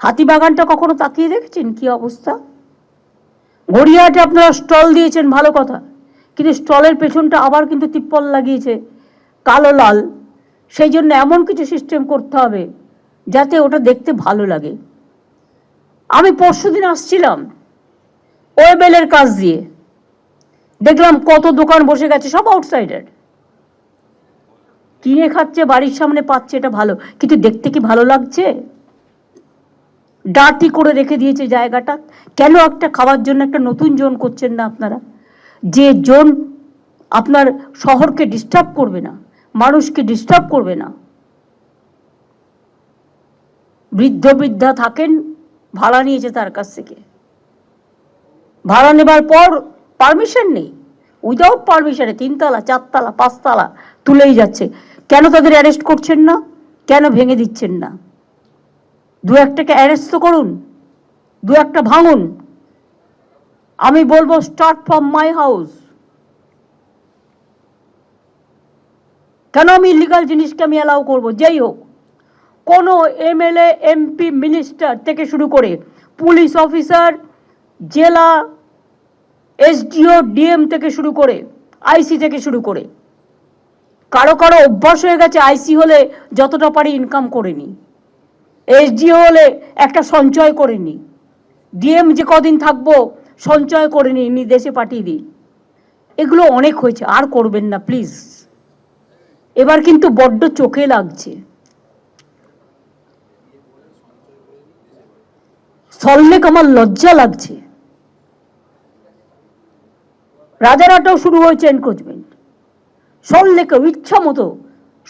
হাতিবাগানটা কখনো তাকিয়ে দেখেছেন কি অবস্থা? গড়িয়াহাটে আপনারা স্টল দিয়েছেন, ভালো কথা, কিন্তু স্টলের পেছনটা আবার কিন্তু তিপ্পল লাগিয়েছে কালো লাল। সেই জন্য এমন কিছু সিস্টেম করতে হবে যাতে ওটা দেখতে ভালো লাগে। আমি পরশুদিন আসছিলাম ওয়েবেলের কাজ দিয়ে, দেখলাম কত দোকান বসে গেছে, সব আউটসাইডার, কিনে খাচ্ছে, বাড়ির সামনে পাচ্ছে, এটা ভালো, কিন্তু দেখতে কি ভালো লাগছে? ডার্টি করে রেখে দিয়েছে জায়গাটা। কেন একটা খাওয়ার জন্য একটা নতুন জোন করছেন না আপনারা? যে জোন আপনার শহরকে ডিস্টার্ব করবে না, মানুষকে ডিস্টার্ব করবে না। বৃদ্ধ বৃদ্ধা থাকেন, ভাড়া নিয়েছে তার কাছ থেকে, ভাড়া নেবার পর পারমিশন নেই, উইদাউট পারমিশনে 3 তলা 4 তলা 5 তলা তুলেই যাচ্ছে। কেন তাদের অ্যারেস্ট করছেন না? কেন ভেঙে দিচ্ছেন না? 2-1টাকে অ্যারেস্ট তো করুন, 2-1টা ভাঙুন। আমি বলবো স্টার্ট ফ্রম মাই হাউস। কেন আমি ইলিগাল জিনিসকে আমি অ্যালাউ করবো? যেই হোক, কোনো এমএলএ এমপি মিনিস্টার থেকে শুরু করে পুলিশ অফিসার, জেলা এসডিও ডিএম থেকে শুরু করে আইসি থেকে শুরু করে, কারো কারো অভ্যাস হয়ে গেছে আইসি হলে যতটা পারি ইনকাম করে নি, এসডিও হলে একটা সঞ্চয় করে নি, ডিএম যে কদিন থাকবো সঞ্চয় করে নি দেশে পাঠিয়ে দিই। এগুলো অনেক হয়েছে, আর করবেন না প্লিজ। এবার কিন্তু বড্ড চোখে লাগছে। সল্টলেক আমার লজ্জা লাগছে। রাজারহাটেও শুরু হয়েছে এনক্রোচমেন্ট, সল্টলেকেও ইচ্ছা মতো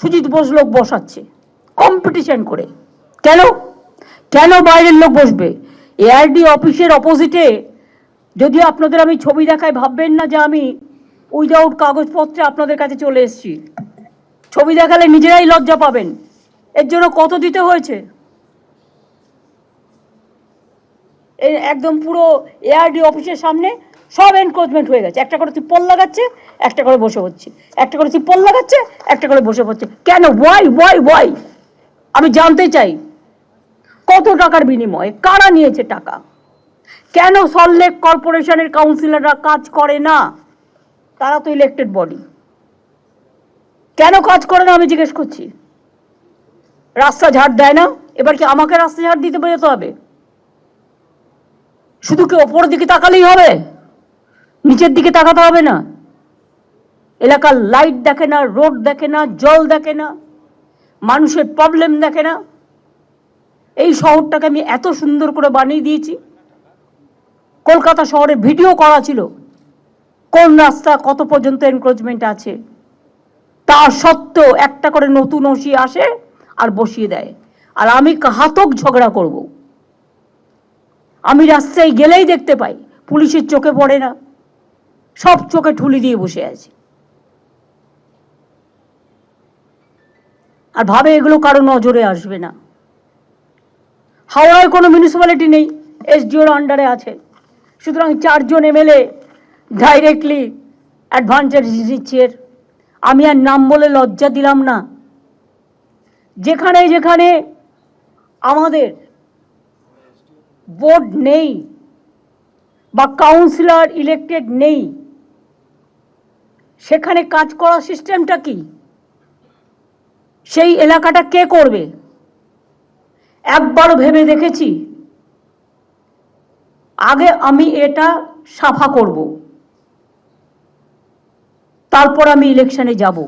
সুজিত বোস লোক বসাচ্ছে কম্পিটিশন করে। কেন? কেন বাইরের লোক বসবে? এআরডি অফিসের অপোজিটে, যদিও আপনাদের আমি ছবি দেখাই, ভাববেন না যে আমি উইদাউট কাগজপত্রে আপনাদের কাছে চলে এসেছি। ছবি দেখালে নিজেরাই লজ্জা পাবেন। এর জন্য কত দিতে হয়েছে? একদম পুরো এআরডি অফিসের সামনে সব এনক্রোচমেন্ট হয়ে গেছে। একটা করে তিপ্পল লাগাচ্ছে, একটা করে বসে হচ্ছে, একটা করে তিপ্পল লাগাচ্ছে, একটা করে বসে হচ্ছে। কেন? Why why why? আমি জানতে চাই কত টাকার বিনিময়ে কারা নিয়েছে টাকা? কেন সল্টলেক কর্পোরেশনের কাউন্সিলররা কাজ করে না? তারা তো ইলেক্টেড বডি, কেন কাজ করে না আমি জিজ্ঞেস করছি। রাস্তা ঝাড় দেয় না, এবার কি আমাকে রাস্তা ঝাড় দিতে বেরোতে হবে? শুধু কি ওপরের দিকে তাকালেই হবে? নিচের দিকে তাকাতে হবে না? এলাকার লাইট দেখে না, রোড দেখে না, জল দেখে না, মানুষের প্রবলেম দেখে না? এই শহরটাকে আমি এত সুন্দর করে বানিয়ে দিয়েছি, কলকাতা শহরে ভিডিও করা ছিল কোন রাস্তা কত পর্যন্ত এনক্রোচমেন্ট আছে। তা সত্ত্বেও একটা করে নতুন ওসি আসে আর বসিয়ে দেয়, আর আমি ঘাতক ঝগড়া করব। আমি রাস্তায় গেলেই দেখতে পাই, পুলিশের চোখে পড়ে না, সব চোখে ঠুলি দিয়ে বসে আছে, আর ভাবে এগুলো কারো নজরে আসবে না। হাওড়ায় কোনো মিউনিসিপ্যালিটি নেই, এসডিওর আন্ডারে আছে, সুতরাং 4 জন এমএলএ ডাইরেক্টলি অ্যাডভান্টেজ দিচ্ছে। আমি আর নাম বলে লজ্জা দিলাম না। যেখানে যেখানে আমাদের বোর্ড নেই বা কাউন্সিলর ইলেক্টেড নেই, সেখানে কাজ করার সিস্টেমটা কি? সেই এলাকাটা কে করবে? একবারও ভেবে দেখেছি আগে আমি এটা সাফা করব, তারপর আমি ইলেকশনে যাব।